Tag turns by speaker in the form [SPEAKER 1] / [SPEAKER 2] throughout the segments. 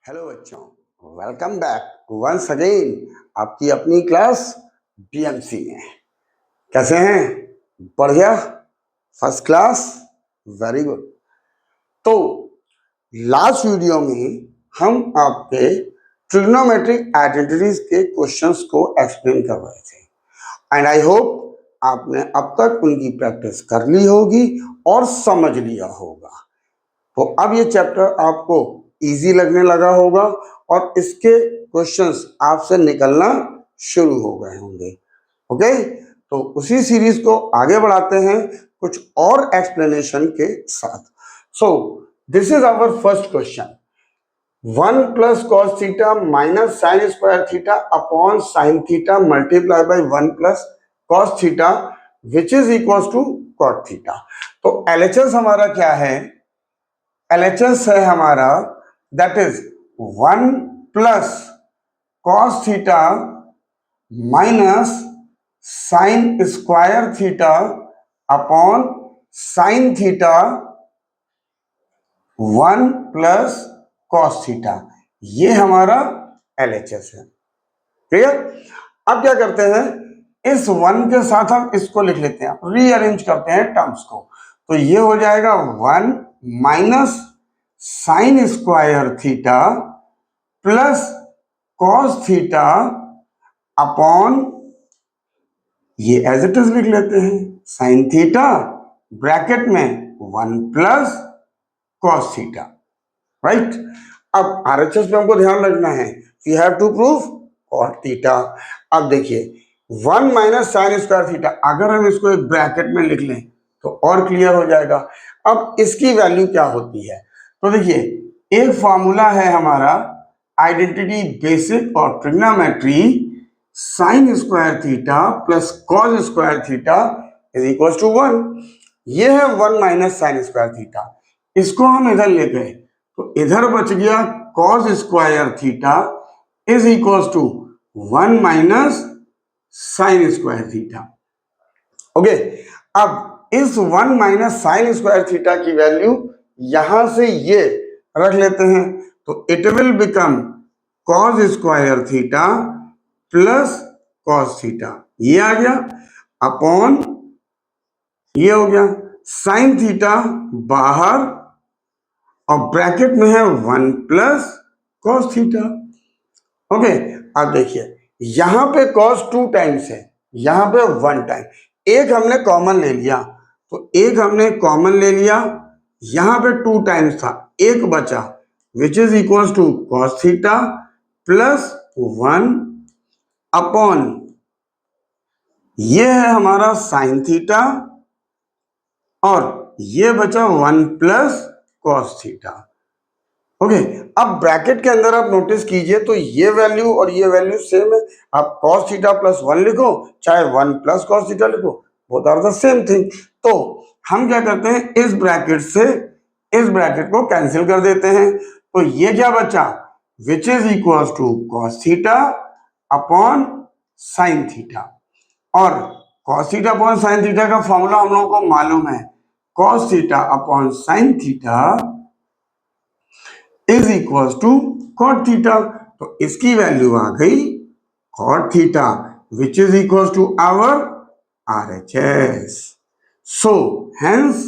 [SPEAKER 1] Hello बच्चों, welcome back once again आपकी अपनी क्लास बीएमसी में। कैसे हैं? बढ़िया, फर्स्ट क्लास, वेरी गुड। तो लास्ट वीडियो में हम आपके ट्रिग्नोमेट्रिक आइडेंटिटीज के क्वेश्चंस को एक्सप्लेन कर रहे थे एंड आई होप आपने अब तक उनकी प्रैक्टिस कर ली होगी और समझ लिया होगा। तो अब ये चैप्टर आपको इजी लगने लगा होगा और इसके क्वेश्चंस आपसे निकलना शुरू हो गए होंगे। ओके, तो उसी सीरीज को आगे बढ़ाते हैं कुछ और एक्सप्लेनेशन के साथ। So this is our first question. 1 plus cos theta minus sign square theta upon sine theta multiply by 1 plus cos theta which is equal to cot theta. तो एलएचएस हमारा क्या है? LHS है हमारा that is 1 plus cos theta minus sign square theta upon sine theta 1 plus cos theta. ये हमारा LHS है। Clear? अब क्या करते हैं, इस 1 के साथ हम इसको लिख लेते हैं, रीअरेंज करते हैं टर्म्स को। तो ये हो जाएगा 1 minus sign square theta plus cos theta upon, ये एज इट इज लिख लेते हैं, साइन थीटा ब्रैकेट में 1 प्लस कॉस थीटा। राइट? अब आरएचएस पे हमको ध्यान रखना है, we have to prove cot theta. अब देखिए 1 माइनस साइन स्क्वायर थीटा, अगर हम इसको एक ब्रैकेट में लिख लें तो और क्लियर हो जाएगा। अब इसकी वैल्यू क्या होती है? तो देखिए, एक फॉर्मूला है हमारा आइडेंटिटी बेसिक और trigonometry, sine square theta plus cos square theta is equal to 1। ये है 1 माइनस साइन स्क्वायर थीटा, इसको हम इधर ले गए तो इधर बच गया cos square theta is equal to 1 minus sign square theta. Okay, अब इस 1 माइनस साइन स्क्वायर थीटा की वैल्यू यहां से ये रख लेते हैं, तो it will become cos square theta plus cos theta, ये आ गया अपॉन ये हो गया साइन थीटा बाहर और ब्रैकेट में है 1 प्लस कॉस थीटा। ओके, अब देखिए यहां पे कॉस 2 टाइम्स है, यहां पे 1 टाइम, एक हमने कॉमन ले लिया, तो एक हमने कॉमन ले लिया, यहां पे 2 टाइम्स था, एक बचा which is equal to cos theta plus 1 upon ये है हमारा साइन थीटा और ये बचा 1 प्लस कॉस थीटा। ओके, अब ब्रैकेट के अंदर आप नोटिस कीजिए तो ये वैल्यू और ये वैल्यू सेम है। आप कॉस थीटा प्लस 1 लिखो चाहे 1 प्लस कॉस थीटा लिखो, both are the same thing. तो हम क्या करते हैं, इस ब्रैकेट से इस ब्रैकेट को कैंसिल कर देते हैं, तो ये क्या बचा which is equal to cos theta upon sine theta. और cos theta upon sine theta का फॉर्मूला हम लोगों को मालूम है, cos theta upon sine theta is equal to cot theta. तो इसकी वैल्यू आ गई cot theta which is equal to our RHS। So hence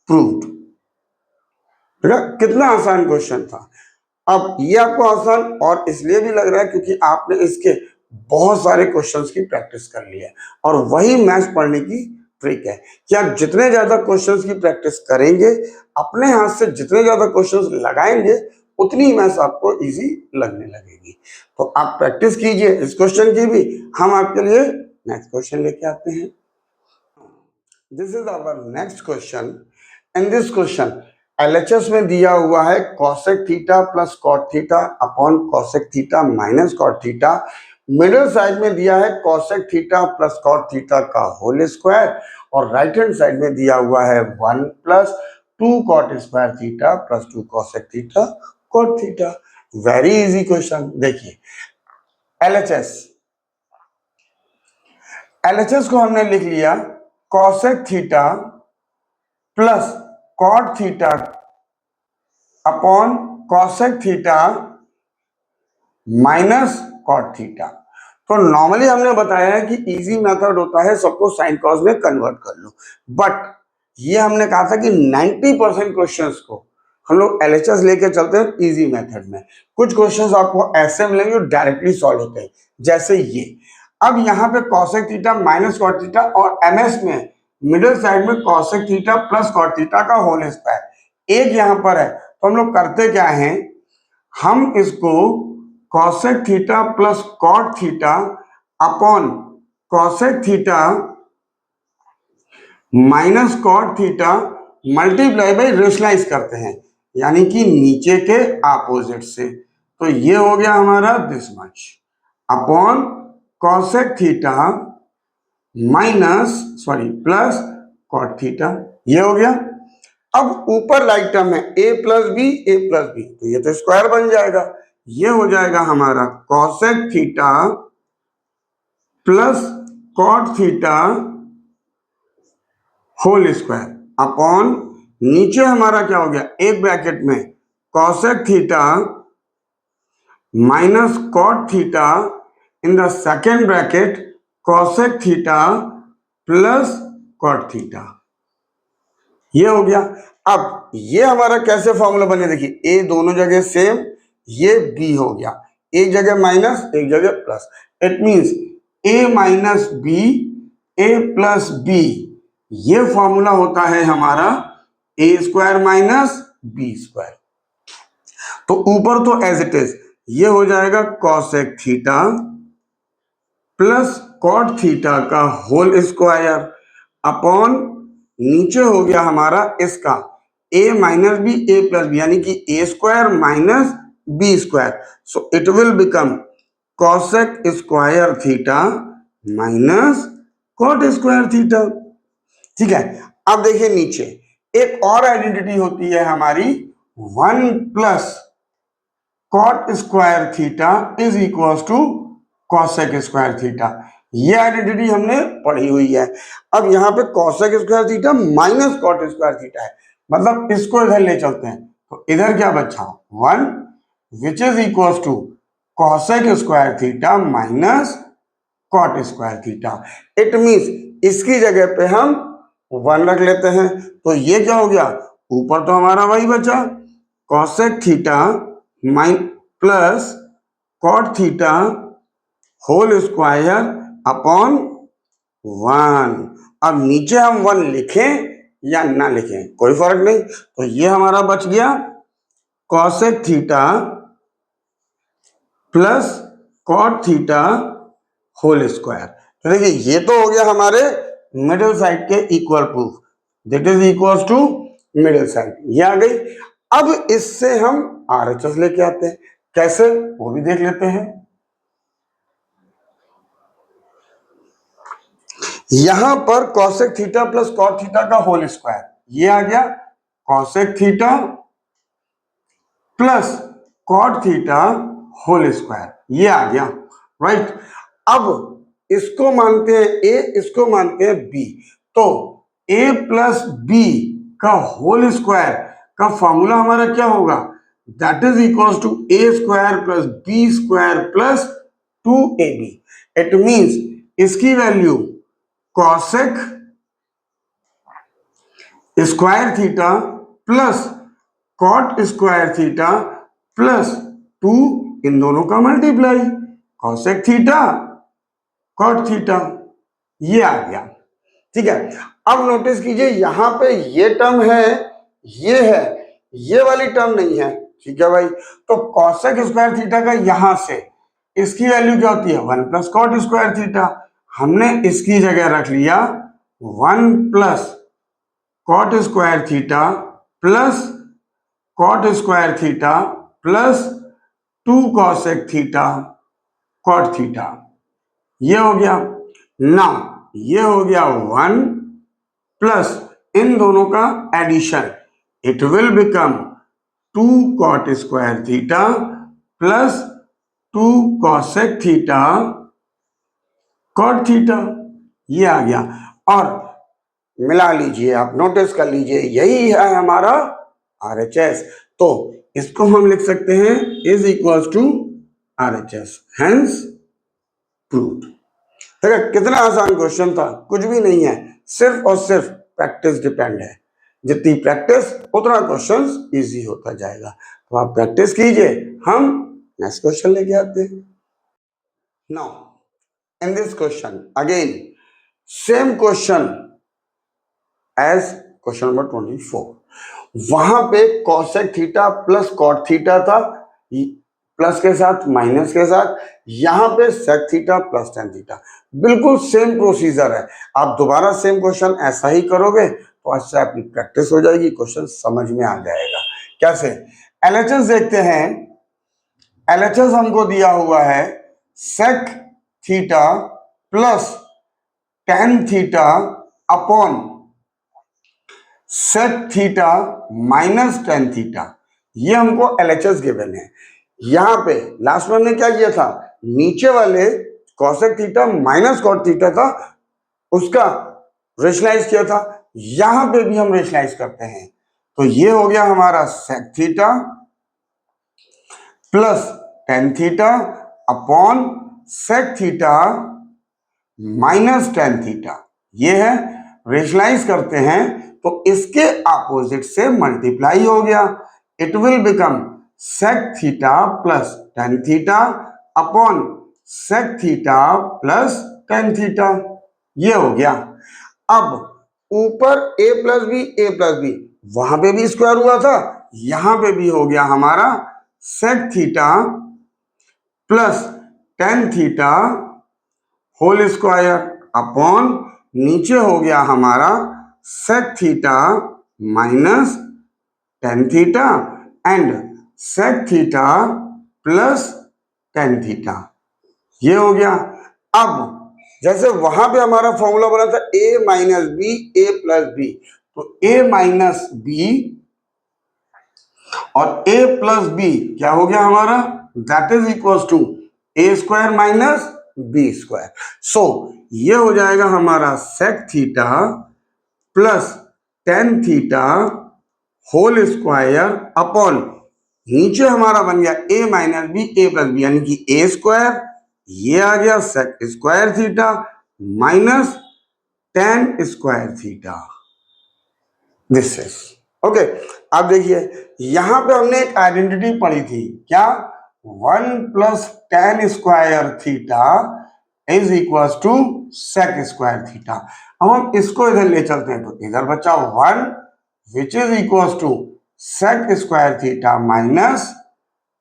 [SPEAKER 1] proved. कितना आसान क्वेश्चन था। अब ये आपको आसान और इसलिए भी लग रहा है क्योंकि आपने इसके बहुत सारे क्वेश्चंस की प्रैक्टिस कर ली है, और वही मैथ्स पढ़ने की ट्रिक है कि आप जितने ज्यादा क्वेश्चंस की प्रैक्टिस करेंगे, अपने हाथ से जितने ज्यादा क्वेश्चंस लगाएंगे, उतनी मैथ्स आपको इजी लगने लगेगी। तो आप प्रैक्टिस कीजिए इस क्वेश्चन की भी। हम आपके लिए नेक्स्ट क्वेश्चन लेके आते हैं। This is our next question. In this question LHS में दिया हुआ है cosec theta plus cot theta upon cosec theta minus cot theta. Middle side में दिया है cosec theta plus cot theta का होल स्क्वायर, और राइट हैंड साइड में दिया हुआ है 1 plus 2 cot square theta plus 2 cosec theta cot theta. Very easy question. देखिए LHS को हमने लिख लिया cosec theta plus cot theta upon cosec theta minus cot theta. तो नॉर्मली हमने बताया है कि इजी मेथड होता है सबको साइन कॉस में कन्वर्ट कर लो, बट ये हमने कहा था कि 90% क्वेश्चंस को हम लोग एलएचएस लेके चलते हैं इजी मेथड में। कुछ क्वेश्चंस आपको ऐसे मिलेंगे जो डायरेक्टली सॉल्व होते हैं, जैसे ये। अब यहाँ पे cosec theta minus cot theta और एमएस में मिडिल साइड में cosec theta plus cot theta का होल स्क्वायर एक यहाँ पर है। तो हम लोग करते क्या हैं, हम इसको cosec theta plus cot theta upon cosec theta minus cot theta multiply by rationalise करते हैं, यानी कि नीचे के अपोजिट से। तो ये हो गया हमारा this much upon cosec theta plus cot theta, ये हो गया। अब ऊपर लाइक टर्म है a प्लस बी, तो ये तो स्क्वायर बन जाएगा। ये हो जाएगा हमारा cosec theta plus cot theta whole square upon नीचे हमारा क्या हो गया, एक ब्रैकेट में cosec theta minus cot theta in the second bracket cosec theta plus cot theta, ये हो गया। अब ये हमारा कैसे फॉर्मूला बने, देखिए ए दोनों जगह सेम, ये बी हो गया, एक जगह माइनस एक जगह plus. It means A minus B A plus B, ये फॉर्मूला होता है हमारा A square minus B square. तो ऊपर तो एज इट इज ये हो जाएगा cosec theta plus cot theta का होल स्क्वायर अपॉन नीचे हो गया हमारा इसका A minus B A plus B, यानी कि A square minus B square. So it will become cosec square theta minus cot square theta. ठीक है, अब देखिए नीचे एक और आइडेंटिटी होती है हमारी 1 plus cot square theta is equal to cosec square theta. ये आइडेंटिटी हमने पढ़ी हुई है। अब यहाँ पे cosec square theta minus cot square theta है, मतलब इसको इधर ले चलते हैं, तो इधर क्या बचा 1 which is equal to cosec square theta minus cot square theta. It means इसकी जगह पे हम 1 रख लेते हैं, तो ये क्या हो गया, ऊपर तो हमारा वही बचा cosec theta plus cot theta whole square upon 1। अब नीचे हम 1 लिखें या ना लिखें कोई फर्क नहीं, तो ये हमारा बच गया cosec theta plus cot theta whole square. तो देखिए ये तो हो गया हमारे मिडिल साइड के equal proof, that is equal to middle side, ये आ गई। अब इससे हम आरएचएस लेके आते हैं, कैसे वो भी देख लेते हैं। यहां पर cosec theta plus cot theta का होल स्क्वायर, ये आ गया cosec theta plus cot theta whole square, ये आ गया, राइट। अब इसको मानते हैं ए, इसको मानते हैं बी, तो ए प्लस बी का होल स्क्वायर का फॉर्मूला हमारा क्या होगा, that is equal to a square plus b square plus 2ab। It means इसकी value cosec square theta plus cot square theta plus 2, इन दोनों का multiply cosec theta cot theta, ये आ गया। ठीक है, अब नोटिस कीजिए यहां पे ये टर्म है, ये है, ये वाली टर्म नहीं है। ठीक है भाई, तो कॉसेक स्क्वायर थीटा का यहां से इसकी वैल्यू क्या होती है 1 प्लस कॉट स्क्वायर थीटा, हमने इसकी जगह रख लिया 1 plus cot square theta plus cot square theta plus 2 cosec theta cot theta, ये हो गया। नाउ ये हो गया 1 प्लस इन दोनों का addition, it will become 2 cot square theta plus 2 cosec theta cot theta, ये आ गया। और मिला लीजिए, आप नोटिस कर लीजिए, यही है हमारा आरएचएस। तो इसको हम लिख सकते हैं is equals to RHS, hence proved. ठीक है, कितना आसान क्वेश्चन था, कुछ भी नहीं है, सिर्फ और सिर्फ प्रैक्टिस डिपेंड है। जितनी प्रैक्टिस उतना क्वेश्चन इजी होता जाएगा। तो आप प्रैक्टिस कीजिए, हम नेक्स्ट क्वेश्चन लेके आते हैं। Now in this question again same question as question number 24। वहां पे cosec theta plus cot theta था, प्लस के साथ माइनस के साथ, यहां पे sec theta plus tan theta. बिल्कुल सेम प्रोसीजर है। आप दोबारा सेम क्वेश्चन ऐसा ही करोगे तो अच्छा आपकी प्रैक्टिस हो जाएगी, क्वेश्चन समझ में आ जाएगा। कैसे? एलएचएस देखते हैं। एलएचएस हमको दिया हुआ है sec theta plus tan theta upon sec theta minus tan theta. ये हमको एलएचएस गिवन है। यहां पे लास्ट में हमने क्या किया था, नीचे वाले cosec theta minus cot theta था, उसका रेशनलाइज किया था। यहां पे भी हम रेशनलाइज करते हैं, तो ये हो गया हमारा sec theta plus tan theta upon sec theta minus tan theta. ये है, रेशनलाइज करते हैं तो इसके अपोजिट से मल्टीप्लाई हो गया। It will become sec theta plus tan theta upon sec theta plus tan theta. ये हो गया। अब ऊपर a प्लस बी, वहां पे भी स्क्वायर हुआ था, यहां पे भी हो गया हमारा sec theta plus tan theta whole square upon नीचे हो गया हमारा sec theta minus tan theta and sec theta plus tan theta. ये हो गया। अब जैसे वहां पे हमारा फॉर्मूला बना था a minus B A plus B, तो a माइनस बी और a प्लस बी क्या हो गया हमारा, that is equal to a square minus B square. So ये हो जाएगा हमारा sec theta plus tan theta whole square upon नीचे हमारा बन गया a minus B A plus B, यानी कि a स्क्वायर, ये आ गया sec square theta minus tan square theta. This is okay. अब देखिए यहां पे हमने एक आइडेंटिटी पढ़ी थी, क्या, one plus tan square theta is equal to sec square theta. अब हम इसको इधर ले चलते हैं, तो इधर बचा one which is equal to sec square theta minus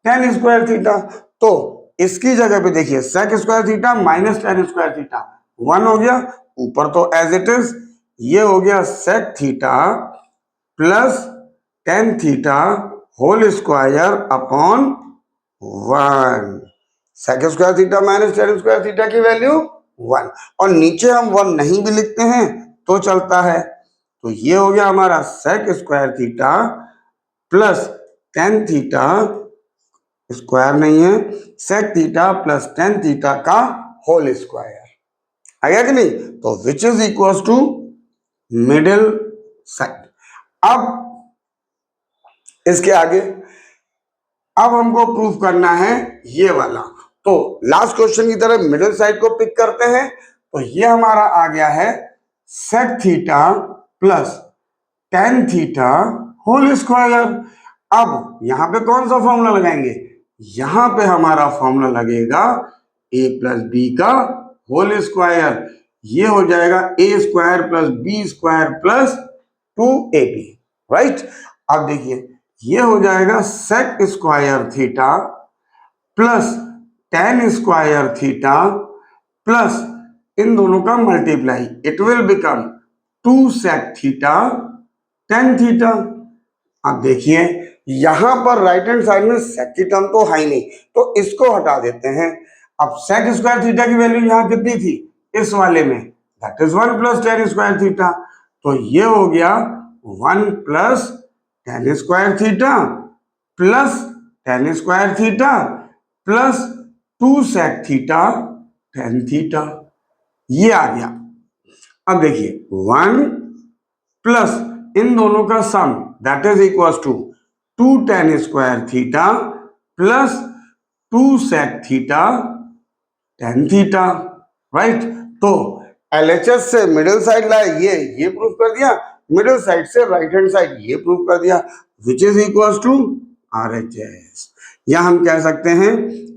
[SPEAKER 1] tan square theta. तो इसकी जगह पे देखिए sec square theta minus tan square theta, one हो गया, ऊपर तो एज इट इज, ये हो गया sec theta plus tan theta whole square upon one. Sec square theta minus tan square theta की वैल्यू वन, और नीचे हम वन नहीं भी लिखते हैं तो चलता है। तो ये हो गया हमारा sec square theta plus tan theta, square नहीं है, sec theta plus tan theta का होल स्क्वायर, आ गया कि नहीं? तो which is equal to middle side. अब इसके आगे अब हमको प्रूफ करना है ये वाला, तो लास्ट क्वेश्चन की तरह मिडिल साइड को पिक करते हैं। तो ये हमारा आ गया है sec theta plus tan theta whole square. अब यहां पे कौन सा फॉर्मूला लगाएंगे, यहां पे हमारा फॉर्मूला लगेगा a प्लस बी का होल स्क्वायर। ये हो जाएगा a square plus b square plus 2ab, right. अब देखिए ये हो जाएगा sec square theta plus tan square theta plus इन दोनों का multiply, it will become two sec theta tan theta. अब देखिए यहां पर राइट हैंड साइड में सेक की टर्म तो है ही नहीं, तो इसको हटा देते हैं। अब सेक स्क्वायर थीटा की वैल्यू यहां कितनी थी इस वाले में, that is one plus tan square theta. तो ये हो गया one plus tan square theta plus tan square theta plus two sec theta tan theta, ये आ गया। अब देखिए वन प्लस इन दोनों का sum that is equal to 2 tan square theta plus 2 sec theta tan theta, right. तो LHS से मिडिल साइड लाए, ये प्रूफ कर दिया, मिडिल साइड से राइट हैंड साइड ये प्रूफ कर दिया, which is equal to RHS. या हम कह सकते हैं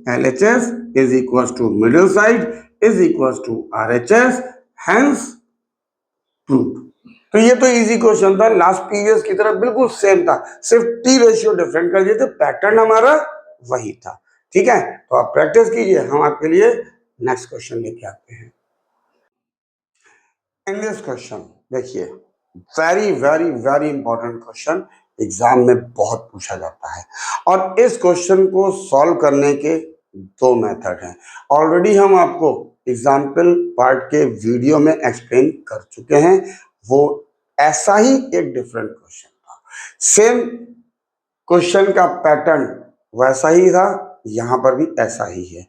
[SPEAKER 1] LHS is equal to middle side is equal to RHS, hence proof. तो ये तो इजी क्वेश्चन था, लास्ट प्रीवियस की तरह बिल्कुल सेम था, सिर्फ टी रेशियो डिफरेंट कर दिए थे, पैटर्न हमारा वही था। ठीक है, तो आप प्रैक्टिस कीजिए, हम आपके लिए नेक्स्ट क्वेश्चन लेके आते हैं। इन दिस क्वेश्चन देखिए, very very very important question, exam में बहुत पूछा जाता है, और इस क्वेश्चन को सॉल्व करने के दो मेथड हैं। ऑलरेडी हम आपको एग्जाम्पल पार्ट के वीडियो में एक्सप्लेन कर चुके हैं, वो ऐसा ही एक डिफरेंट क्वेश्चन था, सेम क्वेश्चन का पैटर्न वैसा ही था, यहां पर भी ऐसा ही है।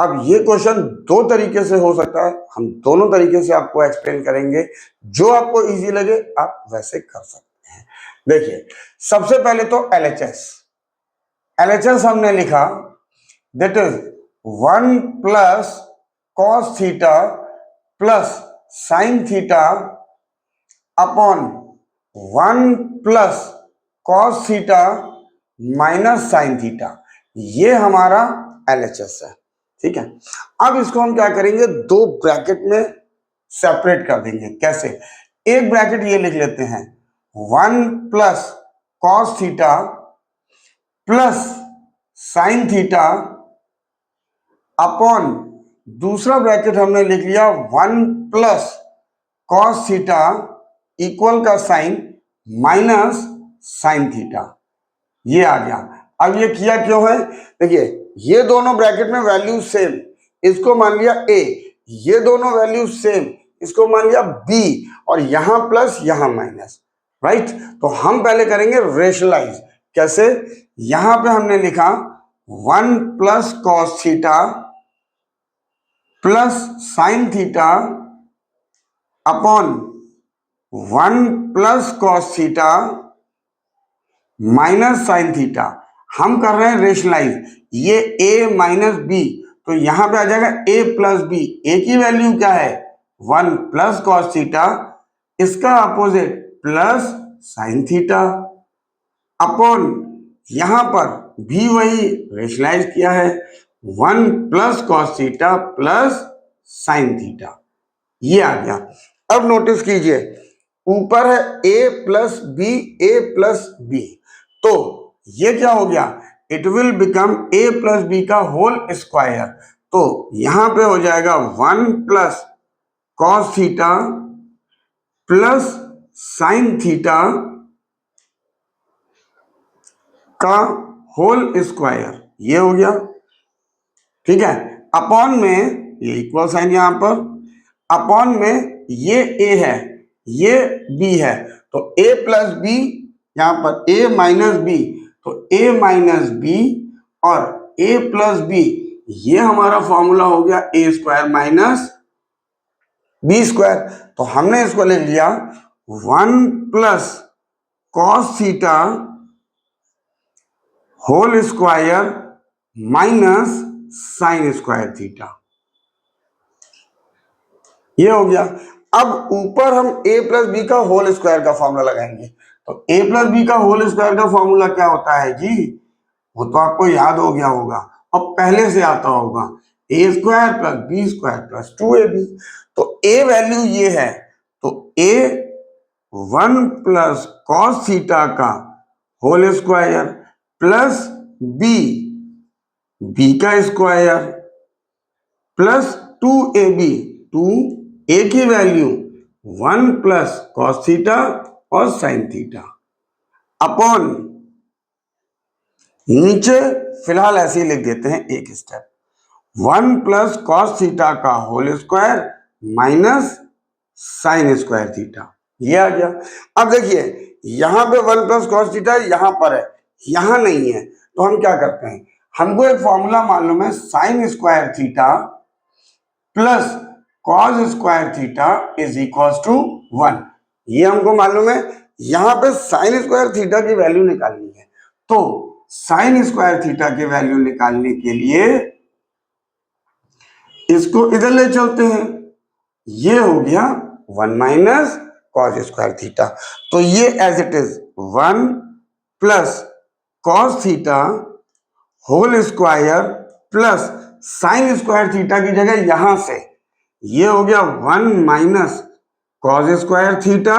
[SPEAKER 1] अब ये क्वेश्चन दो तरीके से हो सकता है, हम दोनों तरीके से आपको एक्सप्लेन करेंगे, जो आपको इजी लगे आप वैसे कर सकते हैं। देखिए, सबसे पहले तो एलएचएस हमने लिखा, that is 1 plus cos theta plus sin theta upon 1 plus cos theta minus sin theta, ये हमारा एलएचएस है। ठीक है, अब इसको हम क्या करेंगे, दो ब्रैकेट में सेपरेट कर देंगे। कैसे? एक ब्रैकेट ये लिख लेते हैं 1 plus cos theta plus sin theta upon दूसरा ब्रैकेट हमने लिख लिया 1 प्लस कॉस थीटा इक्वल का साइन माइनस साइन थीटा, ये आ गया। अब ये किया क्यों है, देखिए ये दोनों ब्रैकेट में वैल्यू सेम, इसको मान लिया a, ये दोनों वैल्यू सेम, इसको मान लिया b, और यहां प्लस यहां माइनस, राइट। तो हम पहले करेंगे रेशनलाइज। कैसे? यहां पे हमने लिखा 1 plus cos theta plus sin theta upon 1 plus cos theta minus sin theta. हम कर रहे हैं रेशनलाइज, ये a माइनस बी, तो यहां पे आ जाएगा a प्लस बी। a की वैल्यू क्या है 1 प्लस कॉस थीटा, इसका opposite plus sin theta, upon यहां पर भी वही रेशनलाइज किया है 1 plus cos theta plus sin theta, ये आ गया। अब नोटिस कीजिए, ऊपर है a प्लस बी, तो ये क्या हो गया, it will become a plus b का होल स्क्वायर। तो यहां पे हो जाएगा 1 plus cos theta plus sin theta का होल स्क्वायर, ये हो गया। ठीक है, अपॉन में ये इक्वल साइन यहां पर, अपॉन में ये a है ये b है, तो a प्लस बी, यहां पर a माइनस बी, तो a माइनस बी और a प्लस बी, ये हमारा फॉर्मूला हो गया a square minus B square. तो हमने इसको ले लिया 1 plus cos theta whole square minus sign square theta, ये हो गया। अब ऊपर हम a प्लस बी का होल स्क्वायर का फॉर्मूला लगाएंगे, तो a प्लस बी का होल स्क्वायर का फॉर्मूला क्या होता है जी, वो तो आपको याद हो गया होगा और पहले से आता होगा, a square plus b square plus 2ab। तो a वैल्यू ये है, तो a 1 प्लस कॉस थीटा का होल स्क्वायर प्लस b का स्क्वायर प्लस 2ab, 2a की वैल्यू 1 प्लस कॉस थीटा और साइन थीटा, अपॉन नीचे फिलहाल ऐसे ही लिख देते हैं एक स्टेप, 1 प्लस कॉस थीटा का whole square minus sign square theta, ये आ गया। अब देखिए यहां पे 1 प्लस कॉस थीटा यहां पर है, यहां नहीं है, तो हम क्या करते हैं, हमको एक फॉर्मूला मालूम है sin square theta plus cos square theta is equal to 1, ये हमको मालूम है। यहां पे साइन स्क्वायर थीटा की वैल्यू निकालनी है, तो साइन स्क्वायर थीटा की वैल्यू निकालने के लिए इसको इधर ले चलते हैं, ये हो गया 1 माइनस कॉस स्क्वायर थीटा, तो ये as it is 1 plus cos theta whole square plus sin square theta की जगह यहां से ये हो गया 1 minus cos square theta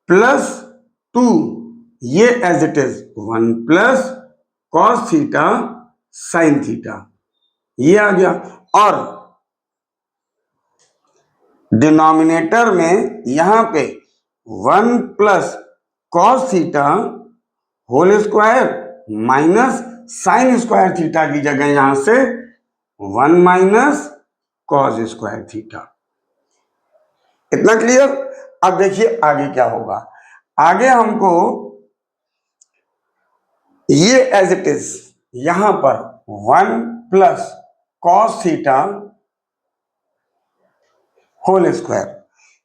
[SPEAKER 1] plus 2, ये as it is 1 plus cos theta sin theta, ये आ गया। और डिनोमिनेटर में यहां पे 1 plus cos theta whole square minus sign square theta की जगह यहां से 1 माइनस कॉस स्क्वायर थीटा। इतना क्लियर? अब देखिए आगे क्या होगा। आगे हमको ये एज इट इज यहां पर 1 plus cos theta whole square,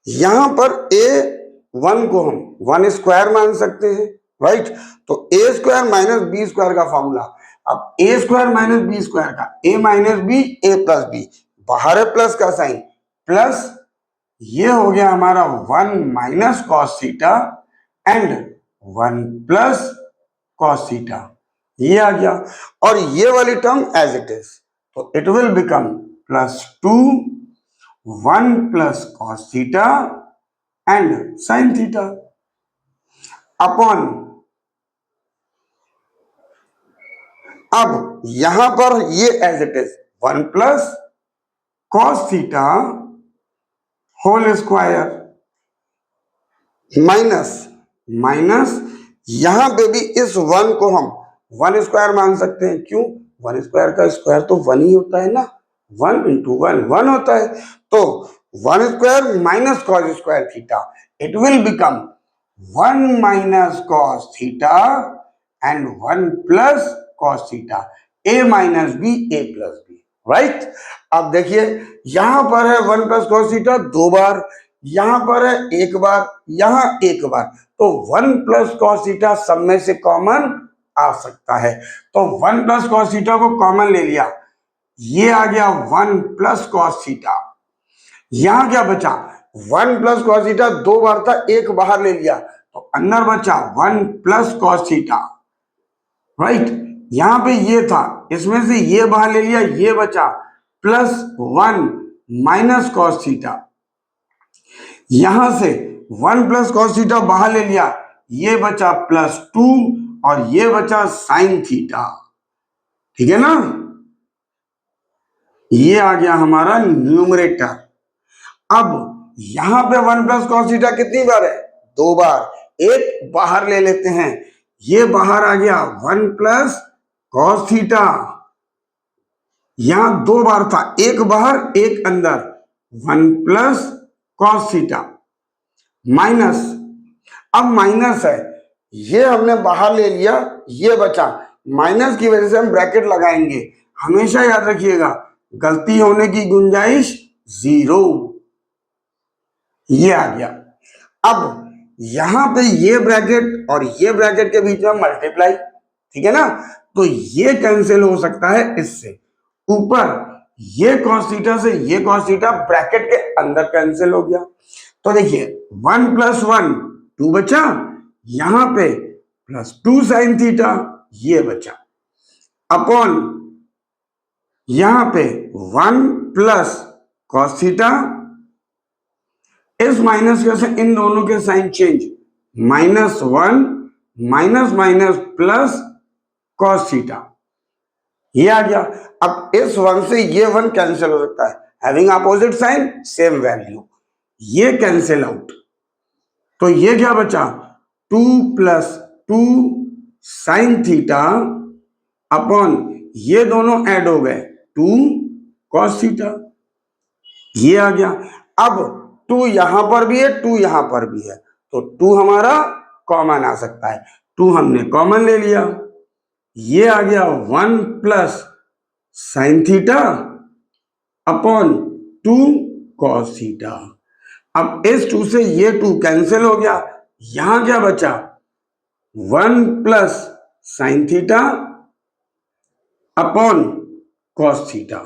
[SPEAKER 1] यहां पर a1 को हम 1 स्क्वायर मान सकते हैं, राइट। तो a square minus B square का फॉर्मूला, अब a square minus B square का a minus b a plus b, बाहर है प्लस का साइन, प्लस ये हो गया हमारा 1 minus cos theta and 1 plus cos theta, ये आ गया। और ये वाली टर्म एज इट इज, तो it will become plus 2 1 plus cos theta and sin theta upon, अब यहां पर ये as it is 1 plus cos theta whole square minus minus, यहां पे भी इस 1 को हम 1 स्क्वायर मान सकते हैं, क्यों? 1 स्क्वायर का स्क्वायर तो 1 ही होता है ना, 1 इंटू 1 1 होता है। तो 1 square minus cos square theta, it will become 1 minus cos theta and 1 plus cos theta, a minus b a plus b, right. अब देखिए यहां पर है 1 प्लस कॉस थीटा 2 बार, यहां पर है 1 बार, यहां 1 बार, तो 1 प्लस कॉस थीटा सब में से कॉमन आ सकता है। तो 1 प्लस कॉस थीटा को कॉमन ले लिया, ये आ गया 1 प्लस कॉस थीटा, यहां क्या बचा 1 प्लस कॉस थीटा 2 बार था, 1 बाहर ले लिया, तो अंदर बचा 1 प्लस कॉस थीटा, राइट। यहां पे ये था, इसमें से ये बाहर ले लिया, ये बचा प्लस 1 माइनस कॉस थीटा, यहां से 1 प्लस कॉस थीटा बाहर ले लिया, ये बचा प्लस 2 और ये बचा साइन थीटा, ठीक है ना। ये आ गया हमारा न्यूमरेटर। अब यहां पे 1 प्लस कॉस थीटा कितनी बार है? 2 बार, एक बाहर ले लेते हैं, ये बाहर आ गया 1 प्लस कॉस थीटा, यहां 2 बार था, एक बाहर एक अंदर, 1 प्लस कॉस थीटा माइनस, अब माइनस है, ये हमने बाहर ले लिया, ये बचा, माइनस की वजह से हम ब्रैकेट लगाएंगे, हमेशा याद रखिएगा गलती होने की गुंजाइश 0, ये आ गया। अब यहां पे ये ब्रैकेट और ये ब्रैकेट के बीच में मल्टीप्लाई, ठीक है ना, तो ये कैंसिल हो सकता है इससे, ऊपर ये कॉस थीटा से ये कॉस थीटा ब्रैकेट के अंदर कैंसिल हो गया, तो देखिए 1 प्लस 1 2 बचा, यहां पे प्लस 2 साइन थीटा ये बचा, अपॉन यहां पे 1 प्लस कॉस थीटा, इस माइनस के से इन दोनों के sign change, -1 minus minus plus cos theta, ये आ गया। अब इस 1 से ये 1 कैंसिल हो सकता है, having opposite sign same value, ये कैंसिल आउट, तो ये क्या बचा 2 प्लस 2 साइन थीटा अपॉन ये दोनों ऐड हो गए 2 कॉस थीटा, ये आ गया। अब 2 यहां पर भी है 2 यहां पर भी है, तो 2 हमारा कॉमन आ सकता है, 2 हमने कॉमन ले लिया, ये आ गया 1 plus sin theta upon 2 cos theta. अब इस 2 से ये 2 कैंसिल हो गया, यहां क्या बचा 1 plus sin theta upon cos theta.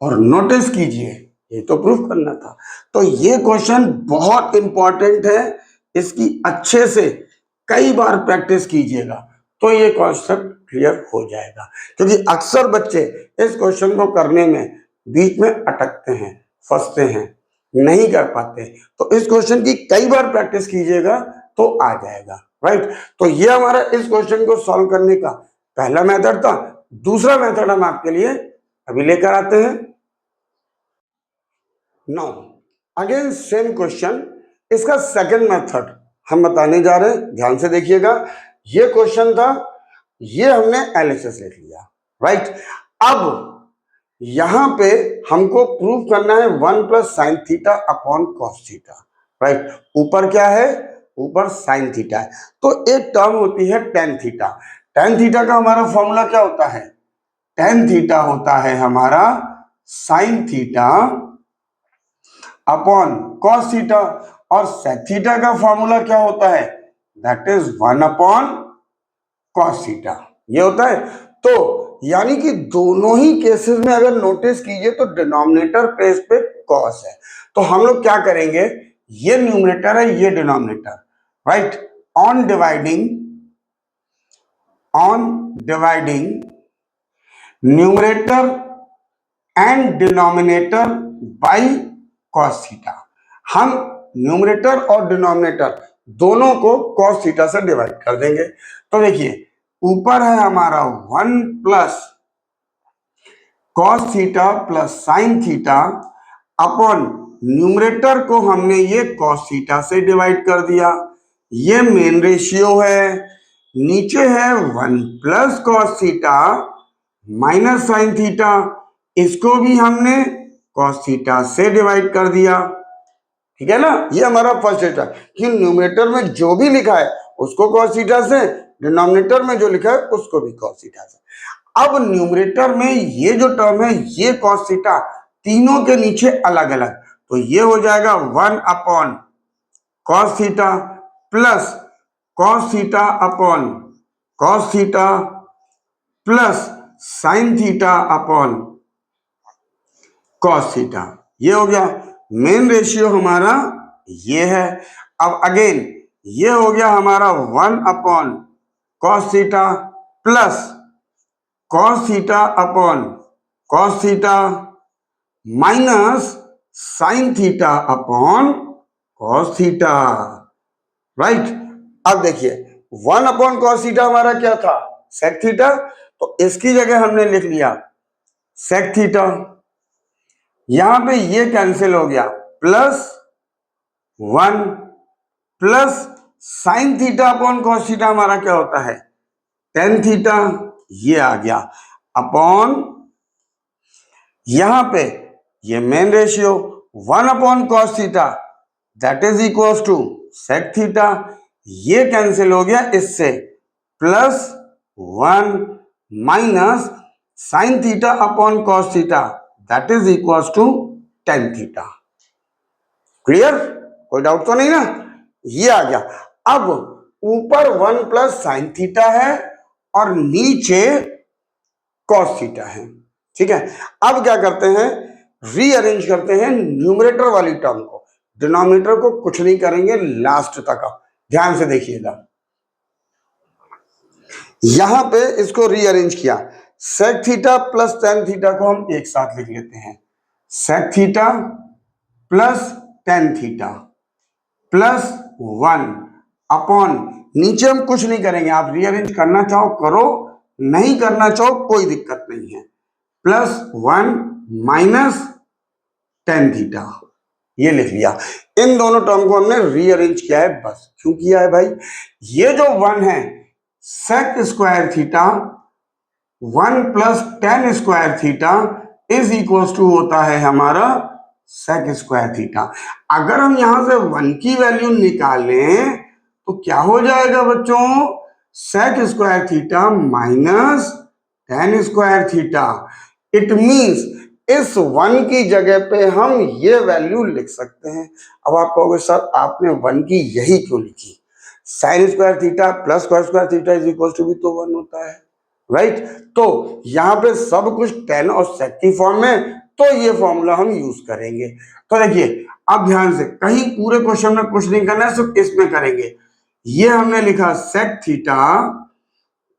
[SPEAKER 1] और नोटिस कीजिए, ये तो प्रूफ करना था, तो ये क्वेश्चन बहुत इंपॉर्टेंट है, इसकी अच्छे से कई बार प्रैक्टिस कीजिएगा तो ये कॉन्सेप्ट क्लियर हो जाएगा। क्योंकि अक्सर बच्चे इस क्वेश्चन को करने में बीच में अटकते हैं, फंसते हैं, नहीं कर पाते। तो इस क्वेश्चन की कई बार प्रैक्टिस कीजिएगा तो आ जाएगा, राइट। तो ये हमारा इस क्वेश्चन को सॉल्व करने का पहला मेथड था। दूसरा मेथड हम आपके लिए अभी लेकर आते हैं। नाउ अगेन सेम क्वेश्चन, इसका सेकंड मेथड हम बताने जा रहे हैं, ध्यान से देखिएगा। ये क्वेश्चन था, ये हमने एलएचएस लिख लिया, राइट। अब यहां पे हमको प्रूव करना है 1 plus sin theta upon cos theta, right. ऊपर क्या है, ऊपर साइन थीटा है, तो एक टर्म होती है टेन थीटा। टेन थीटा का हमारा फॉर्मूला क्या होता है, टेन थीटा होता है हमारा sine theta upon cos theta, और सेक थीटा का फॉर्मूला क्या होता है, that is 1 upon cos theta, ये होता है। तो यानी कि दोनों ही केसेस में अगर नोटिस कीजिए तो डिनोमिनेटर प्लेस पे कॉस है। तो हम लोग क्या करेंगे, ये न्यूमरेटर है, ये denominator, right. On dividing numerator and denominator by cos theta, हम न्यूमरेटर और डिनोमिनेटर दोनों को कॉस थीटा से डिवाइड कर देंगे। तो देखिए ऊपर है हमारा 1 plus cos theta plus sin theta upon numerator को हमने ये कॉस थीटा से डिवाइड कर दिया, ये मेन रेशियो है। नीचे है 1 plus cos theta minus sin theta, इसको भी हमने कॉस थीटा से डिवाइड कर दिया, ठीक है ना। ये हमारा फर्स्ट थीटा, कि न्यूमरेटर में जो भी लिखा है उसको कॉस थीटा से, डिनोमिनेटर में जो लिखा है उसको भी कॉस थीटा से। अब न्यूमरेटर में ये जो टर्म है ये कॉस थीटा, तीनों के नीचे अलग अलग, तो ये हो जाएगा 1 upon cos theta plus cos theta upon cos theta plus sin theta upon cos theta, ये हो गया। मेन रेशियो हमारा ये है। अब अगेन ये हो गया हमारा 1 upon cos theta plus cos theta upon cos theta minus sin theta upon cos theta, right. अब देखिए 1 अपॉन कॉस थीटा हमारा क्या था, सेक थीटा, तो इसकी जगह हमने लिख लिया सेक थीटा। यहां पे ये कैंसिल हो गया, plus 1 plus sin theta upon cos theta हमारा क्या होता है, टेन थीटा, ये आ गया अपॉन यहां पे ये main ratio 1 upon cos theta that is equal to sec theta, ये कैंसिल हो गया इससे, plus 1 minus sin theta upon cos theta that is equal to tan theta. Clear, कोई डाउट तो नहीं ना, ये आ गया। अब ऊपर 1 प्लस साइन थीटा है और नीचे कॉस थीटा है, ठीक है। अब क्या करते हैं, रीअरेंज करते हैं न्यूमरेटर वाली टर्म को, डिनोमिनेटर को कुछ नहीं करेंगे लास्ट तक। ध्यान से देखिएगा, यहां पे इसको रीअरेंज किया, sec theta plus tan theta को हम एक साथ लिख लेते हैं, sec theta plus tan theta plus 1 upon, नीचे हम कुछ नहीं करेंगे, आप रीअरेंज करना चाहो करो, नहीं करना चाहो कोई दिक्कत नहीं है, प्लस 1 माइनस टेन थीटा, ये लिख लिया। इन दोनों टर्म को हमने रीअरेंज किया है, बस। क्यों किया है भाई, ये जो 1 है sec square theta 1 plus tan square theta is equal to होता है हमारा सेक स्क्वायर थीटा। अगर हम यहां से 1 की वैल्यू निकालें तो क्या हो जाएगा बच्चों, sec square theta minus tan square theta. It means इस 1 की जगह पे हम ये वैल्यू लिख सकते हैं। अब आप कहोगे सर आपने 1 की यही क्यों लिखी, sin square theta plus cos square theta is equal to भी तो 1 होता है, राइट। तो यहाँ पे सब कुछ टेन और सेक की फॉर्म में, तो ये फॉर्मूला हम यूज करेंगे। तो देखिए अब ध्यान से, कहीं पूरे क्वेश्चन में कुछ नहीं करना है, सिर्फ इसमें करेंगे। ये हमने लिखा sec theta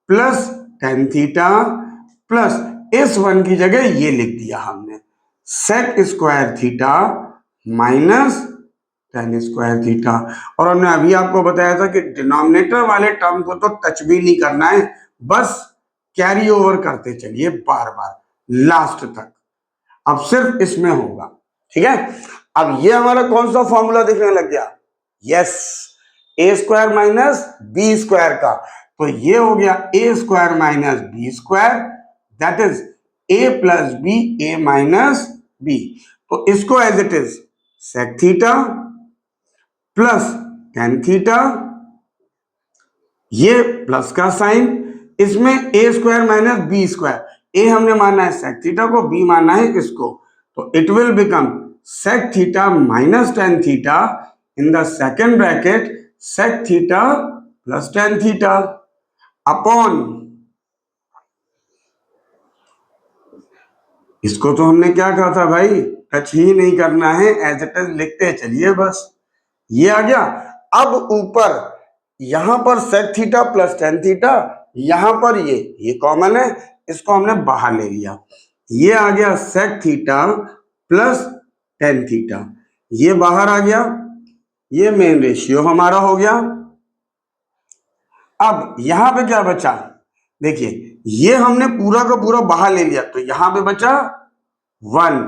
[SPEAKER 1] plus tan theta plus इस 1 की जगह ये लिख दिया हमने sec square theta minus tan square theta. और हमने अभी आपको बताया था कि डिनोमिनेटर वाले टर्म को तो टच भी नहीं करना है, बस कैरी ओवर करते चलिए बार बार लास्ट तक। अब सिर्फ इसमें होगा, ठीक है। अब ये हमारा कौन सा फॉर्मूला दिखने लग गया? Yes, a square minus B square का। तो ये हो गया a square minus B square, that is a plus b, a minus b. तो इसको as it is sec theta plus tan theta, ये प्लस का साइन, इसमें a square minus B square, a हमने माना है सेक थीटा को, B माना है इसको, तो it will become sec theta minus tan theta in the second bracket sec theta plus tan theta upon, इसको तो हमने क्या कहा था भाई, टच ही नहीं करना है, एज इट इज लिखते चलिए बस। ये आ गया। अब ऊपर यहां पर sec theta plus tan theta, यहां पर ये कॉमन है, इसको हमने बाहर ले लिया। ये आ गया sec theta plus tan theta, ये बाहर आ गया, ये मेन रेशियो हमारा हो गया। अब यहां पे क्या बचा? देखिए ये हमने पूरा का पूरा बाहर ले लिया, तो यहां पे बचा 1,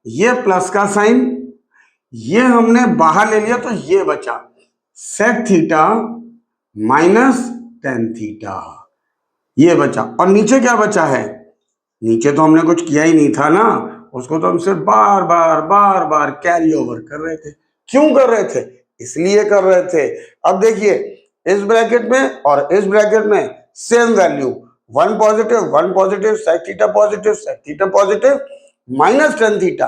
[SPEAKER 1] ये प्लस का साइन, ये हमने बाहर ले लिया, तो ये बचा sec theta minus tan theta, ये बचा। और नीचे क्या बचा है? नीचे तो हमने कुछ किया ही नहीं था ना, उसको तो हम सिर्फ बार बार कैरी ओवर कर रहे थे। क्यों कर रहे थे? इसलिए कर रहे थे। अब देखिए इस ब्रैकेट में और इस ब्रैकेट में same value, 1 positive sec theta positive minus tan theta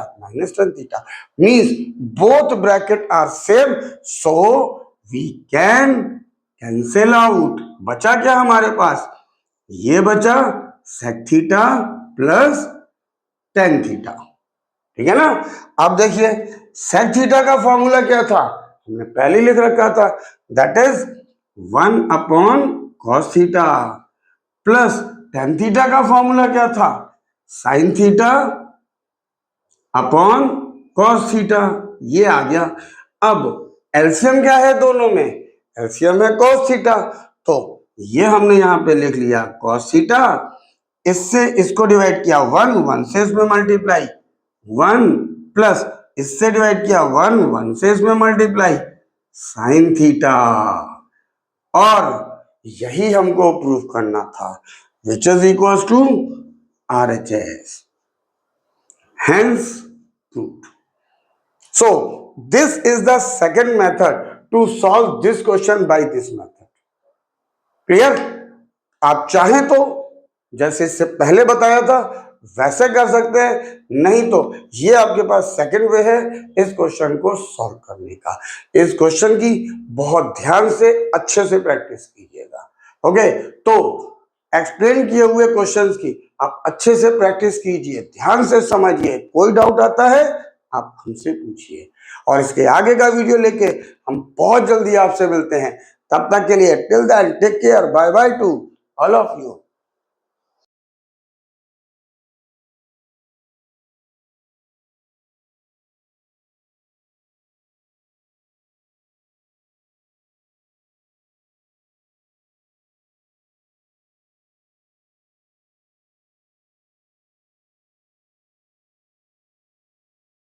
[SPEAKER 1] means both bracket are same, so we can cancel out। बचा क्या हमारे पास? ये बचा sec theta plus tan theta, ठीक है ना। अब देखिए sec थीटा का फॉर्मूला क्या था? हमने पहले लिख रखा था, that is 1 upon cos theta plus tan theta का फॉर्मूला क्या था? sin theta upon cos theta, ये आ गया। अब एलसीएम क्या है दोनों में? एलसीएम है कॉस थीटा, तो ये हमने यहां पे लिख लिया कॉस थीटा, इससे इसको डिवाइड किया 1 से इसमें मल्टीप्लाई 1 प्लस इससे डिवाइड किया 1 से इसमें मल्टीप्लाई साइन थीटा। और यही हमको प्रूफ करना था, which is equal to RHS, hence proved। So this is the second method to solve this question by this method। Clear? आप चाहें तो जैसे इससे पहले बताया था वैसे कर सकते हैं, नहीं तो ये आपके पास सेकंड वे है इस क्वेश्चन को सॉल्व करने का। इस क्वेश्चन की बहुत ध्यान से अच्छे से प्रैक्टिस कीजिएगा। ओके, तो एक्सप्लेन किए हुए क्वेश्चंस की आप अच्छे से प्रैक्टिस कीजिए, ध्यान से समझिए, कोई डाउट आता है आप हमसे पूछिए, और इसके आगे का वीडियो लेके हम बहुत जल्दी आपसे मिलते हैं। तब तक के लिए till then take care, bye bye to all of you.